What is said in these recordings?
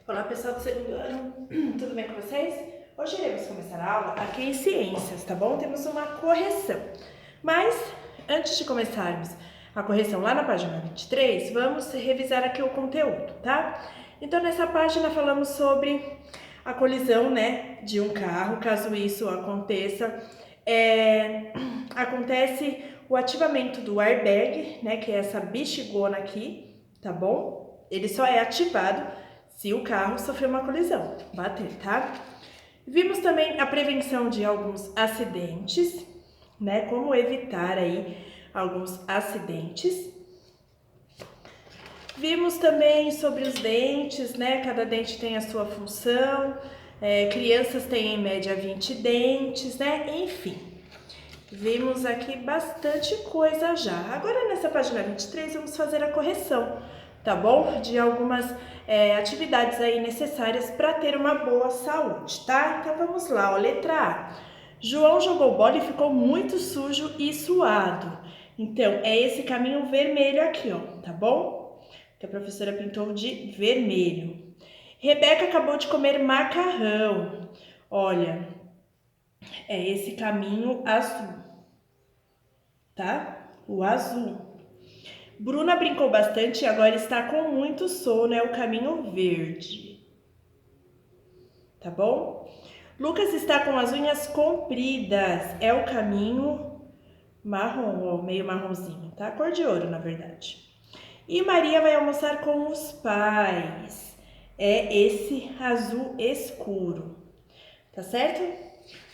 Olá pessoal do segundo ano, tudo bem com vocês? Hoje iremos começar a aula aqui em Ciências, tá bom? Temos uma correção, mas antes de começarmos a correção lá na página 23, vamos revisar aqui o conteúdo, tá? Então nessa página falamos sobre a colisão, né, de um carro, caso isso aconteça, acontece o ativamento do airbag, né, que é essa bexigona aqui, tá bom? Ele só é ativado se o carro sofreu uma colisão, bater, tá? Vimos também a prevenção de alguns acidentes, né? Como evitar aí alguns acidentes. Vimos também sobre os dentes, né? Cada dente tem a sua função. Crianças têm em média 20 dentes, né? Enfim, vimos aqui bastante coisa já. Agora nessa página 23 vamos fazer a correção, tá bom? De algumas atividades aí necessárias para ter uma boa saúde, tá? Então vamos lá, ó, letra A. João jogou bola e ficou muito sujo e suado. Então, é esse caminho vermelho aqui, ó, tá bom? Que a professora pintou de vermelho. Rebeca acabou de comer macarrão. Olha, é esse caminho azul, tá? O azul. Bruna brincou bastante e agora está com muito sono, é o caminho verde. Tá bom? Lucas está com as unhas compridas, é o caminho marrom, ó, meio marronzinho, tá? Cor de ouro, na verdade. E Maria vai almoçar com os pais, é esse azul escuro, tá certo?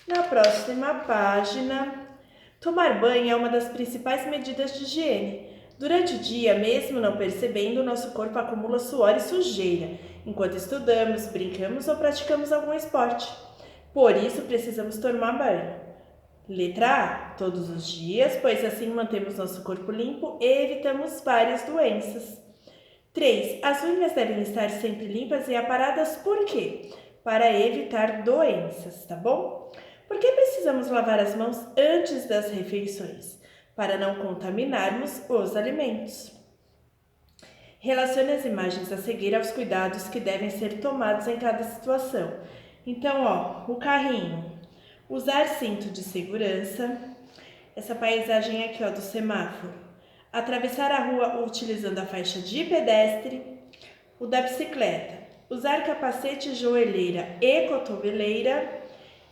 Na próxima página, tomar banho é uma das principais medidas de higiene. Durante o dia, mesmo não percebendo, nosso corpo acumula suor e sujeira, enquanto estudamos, brincamos ou praticamos algum esporte. Por isso, precisamos tomar banho. Letra A, todos os dias, pois assim mantemos nosso corpo limpo e evitamos várias doenças. 3. As unhas devem estar sempre limpas e aparadas, por quê? Para evitar doenças, tá bom? Por que precisamos lavar as mãos antes das refeições? Para não contaminarmos os alimentos. Relacione as imagens a seguir aos cuidados que devem ser tomados em cada situação. Então, ó, o carrinho. Usar cinto de segurança. Essa paisagem aqui, ó, do semáforo. Atravessar a rua utilizando a faixa de pedestre. O da bicicleta. Usar capacete, joelheira e cotoveleira.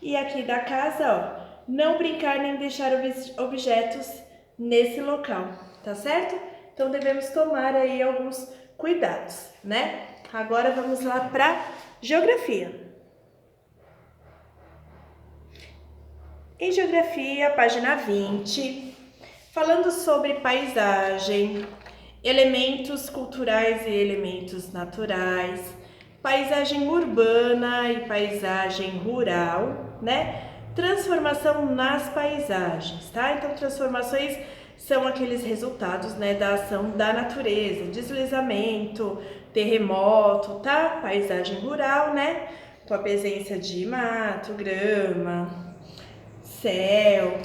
E aqui da casa, ó, não brincar nem deixar objetos nesse local, tá certo? Então devemos tomar aí alguns cuidados, né? Agora vamos lá para geografia. Em geografia, página 20, falando sobre paisagem, elementos culturais e elementos naturais, paisagem urbana e paisagem rural, né? Transformação nas paisagens, tá? Então, transformações são aqueles resultados, né, da ação da natureza, deslizamento, terremoto, tá? Paisagem rural, né? Com a presença de mato, grama, céu.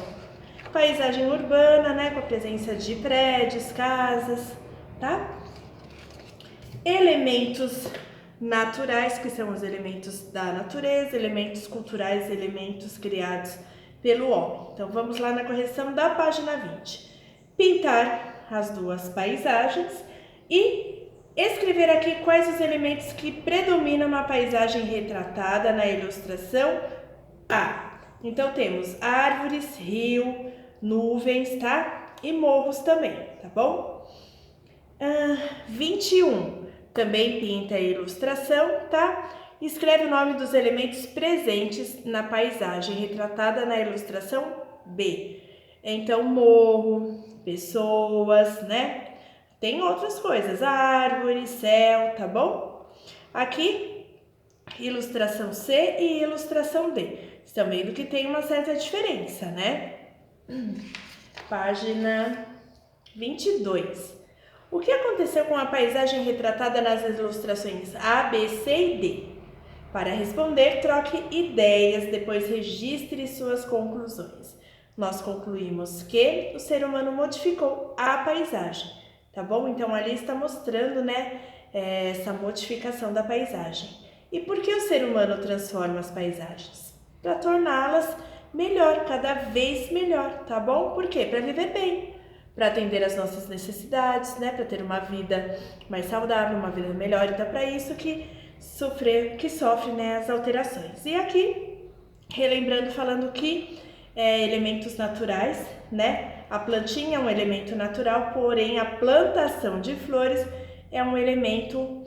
Paisagem urbana, né? Com a presença de prédios, casas, tá? Elementos naturais, que são os elementos da natureza, elementos culturais, elementos criados pelo homem. Então, vamos lá na correção da página 20. Pintar as duas paisagens e escrever aqui quais os elementos que predominam na paisagem retratada na ilustração A. Então, temos árvores, rio, nuvens, tá? E morros também, tá bom? 21. Também pinta a ilustração, tá? Escreve o nome dos elementos presentes na paisagem retratada na ilustração B. Então, morro, pessoas, né? Tem outras coisas, árvore, céu, tá bom? Aqui, ilustração C e ilustração D. Estão vendo que tem uma certa diferença, né? Página 22. O que aconteceu com a paisagem retratada nas ilustrações A, B, C e D? Para responder, troque ideias, depois registre suas conclusões. Nós concluímos que o ser humano modificou a paisagem, tá bom? Então, ali está mostrando, né, essa modificação da paisagem. E por que o ser humano transforma as paisagens? Para torná-las melhor, cada vez melhor, tá bom? Por quê? Para viver bem, para atender às nossas necessidades, né? Para ter uma vida mais saudável, uma vida melhor. Então, para isso que sofre, né, as alterações. E aqui, relembrando, falando que elementos naturais, né? A plantinha é um elemento natural, porém a plantação de flores é um elemento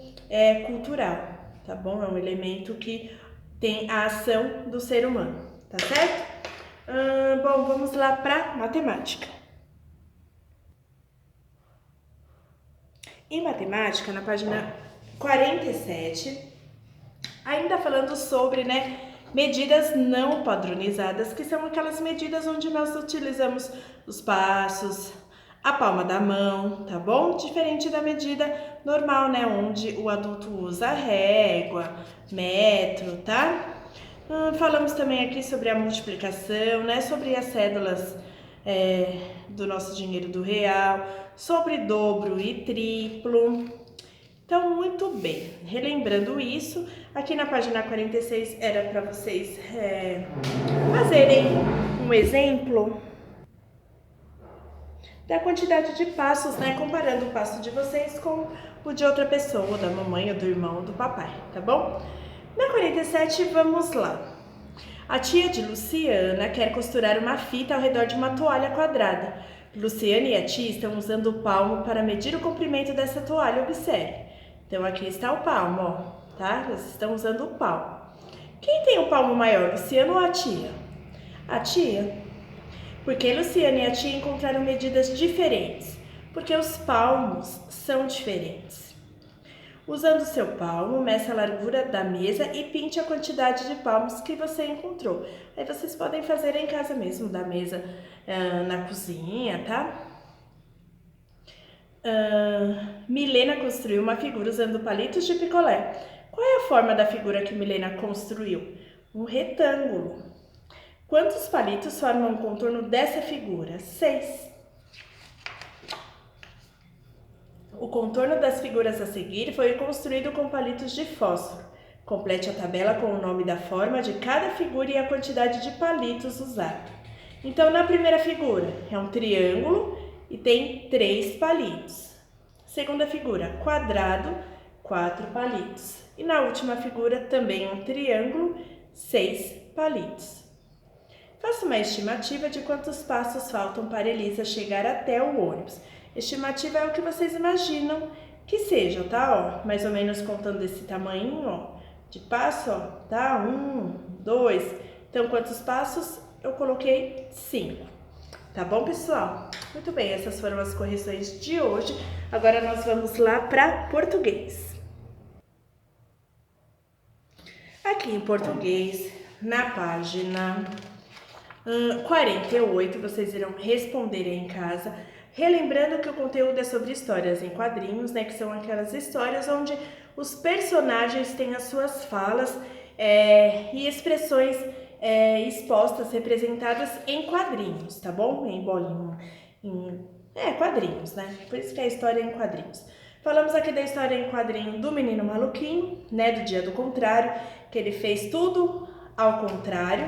cultural, tá bom? É um elemento que tem a ação do ser humano, tá certo? Bom, vamos lá para matemática. Em matemática, na página 47, ainda falando sobre, né, medidas não padronizadas, que são aquelas medidas onde nós utilizamos os passos, a palma da mão, tá bom? Diferente da medida normal, né, onde o adulto usa régua, metro, tá? Falamos também aqui sobre a multiplicação, né, sobre as cédulas do nosso dinheiro do real, sobre dobro e triplo. Então, muito bem, relembrando isso, aqui na página 46 era para vocês fazerem um exemplo da quantidade de passos, né? Comparando o passo de vocês com o de outra pessoa, da mamãe, ou do irmão, ou do papai, tá bom? Na 47, vamos lá. A tia de Luciana quer costurar uma fita ao redor de uma toalha quadrada. Luciana e a tia estão usando o palmo para medir o comprimento dessa toalha, observe. Então, aqui está o palmo, ó, tá? Eles estão usando o palmo. Quem tem o palmo maior, Luciana ou a tia? A tia. Porque Luciana e a tia encontraram medidas diferentes. Porque os palmos são diferentes. Usando seu palmo, meça a largura da mesa e pinte a quantidade de palmos que você encontrou. Aí vocês podem fazer em casa mesmo, da mesa na cozinha, tá? Milena construiu uma figura usando palitos de picolé. Qual é a forma da figura que Milena construiu? Um retângulo. Quantos palitos formam o contorno dessa figura? 6. O contorno das figuras a seguir foi construído com palitos de fósforo. Complete a tabela com o nome da forma de cada figura e a quantidade de palitos usados. Então, na primeira figura, é um triângulo e tem 3 palitos. Segunda figura, quadrado, 4 palitos. E na última figura, também um triângulo, 6 palitos. Faça uma estimativa de quantos passos faltam para Elisa chegar até o ônibus. Estimativa é o que vocês imaginam que seja, tá? Ó, mais ou menos contando desse tamanho, ó, de passo, ó, tá? 1, 2. Então, quantos passos? Eu coloquei 5. Tá bom, pessoal? Muito bem, essas foram as correções de hoje. Agora nós vamos lá para português. Aqui em português, na página 48, vocês irão responder em casa, relembrando que o conteúdo é sobre histórias em quadrinhos, né? Que são aquelas histórias onde os personagens têm as suas falas e expressões expostas, representadas em quadrinhos, tá bom? Em bolinho, quadrinhos, né? Por isso que é a história em quadrinhos. Falamos aqui da história em quadrinho do Menino Maluquinho, né? Do Dia do Contrário, que ele fez tudo ao contrário.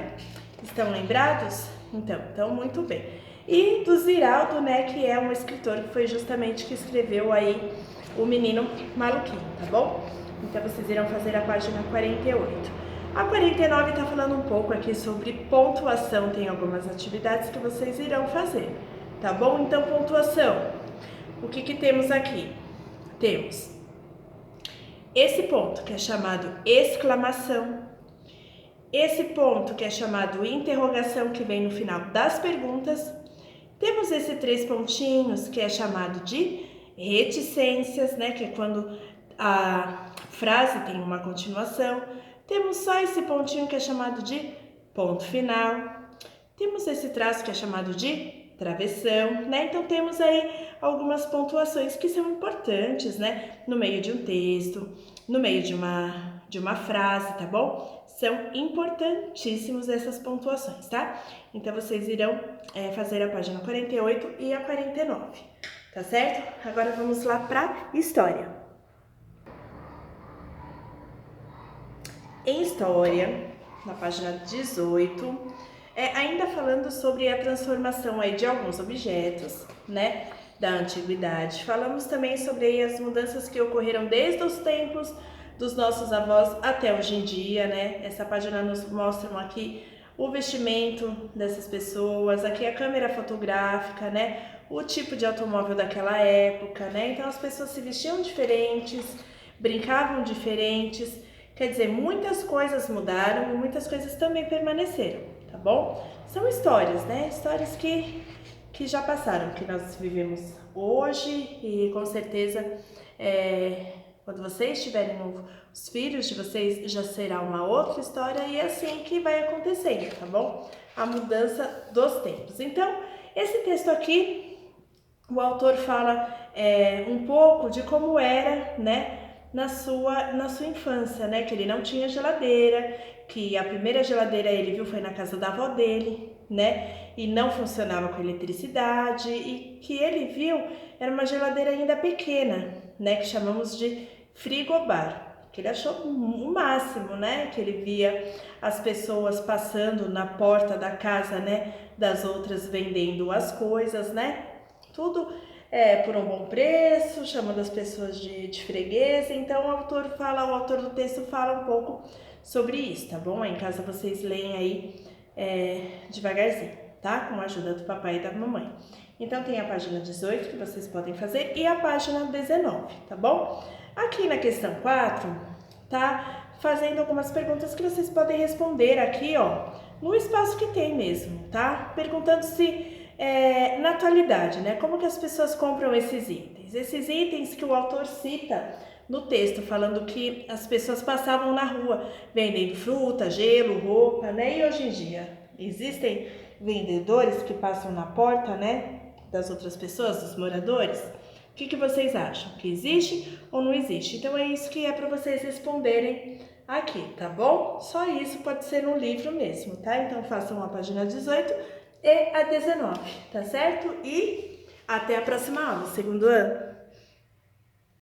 Estão lembrados? Então muito bem. E do Ziraldo, né? Que é um escritor que foi justamente que escreveu aí o Menino Maluquinho, tá bom? Então vocês irão fazer a página 48. A 49 está falando um pouco aqui sobre pontuação, tem algumas atividades que vocês irão fazer, tá bom? Então, pontuação, o que temos aqui? Temos esse ponto que é chamado exclamação, esse ponto que é chamado interrogação, que vem no final das perguntas, temos esse 3 pontinhos que é chamado de reticências, né? Que é quando a frase tem uma continuação. Temos só esse pontinho que é chamado de ponto final. Temos esse traço que é chamado de travessão, né? Então temos aí algumas pontuações que são importantes, né? No meio de um texto, no meio de uma frase, tá bom? São importantíssimos essas pontuações, tá? Então vocês irão fazer a página 48 e a 49, tá certo? Agora vamos lá para história. Em História, na página 18, ainda falando sobre a transformação aí de alguns objetos, né, da antiguidade. Falamos também sobre aí as mudanças que ocorreram desde os tempos dos nossos avós até hoje em dia, né? Essa página nos mostra aqui o vestimento dessas pessoas, aqui a câmera fotográfica, né? O tipo de automóvel daquela época, né? Então as pessoas se vestiam diferentes, brincavam diferentes, quer dizer, muitas coisas mudaram e muitas coisas também permaneceram, tá bom? São histórias, né? Histórias que já passaram, que nós vivemos hoje e com certeza quando vocês tiverem os filhos de vocês já será uma outra história e é assim que vai acontecendo, tá bom? A mudança dos tempos. Então, esse texto aqui, o autor fala um pouco de como era, né, na sua infância, né, que ele não tinha geladeira, que a primeira geladeira ele viu foi na casa da avó dele, né, e não funcionava com eletricidade, e que ele viu era uma geladeira ainda pequena, né, que chamamos de frigobar, que ele achou o máximo, né, que ele via as pessoas passando na porta da casa, né, das outras vendendo as coisas, né, tudo por um bom preço, chamando as pessoas de freguesa. Então o autor do texto fala um pouco sobre isso, tá bom? Em casa vocês leem aí devagarzinho, tá? Com a ajuda do papai e da mamãe. Então tem a página 18 que vocês podem fazer e a página 19, tá bom? Aqui na questão 4, tá? Fazendo algumas perguntas que vocês podem responder aqui, ó, no espaço que tem mesmo, tá? Perguntando se na atualidade, né? Como que as pessoas compram esses itens? Esses itens que o autor cita no texto, falando que as pessoas passavam na rua vendendo fruta, gelo, roupa, né? E hoje em dia existem vendedores que passam na porta, né? Das outras pessoas, dos moradores. O que vocês acham? Que existe ou não existe? Então é isso que é para vocês responderem aqui, tá bom? Só isso pode ser no livro mesmo, tá? Então façam a página 18 e a 19, tá certo? E até a próxima aula, segundo ano.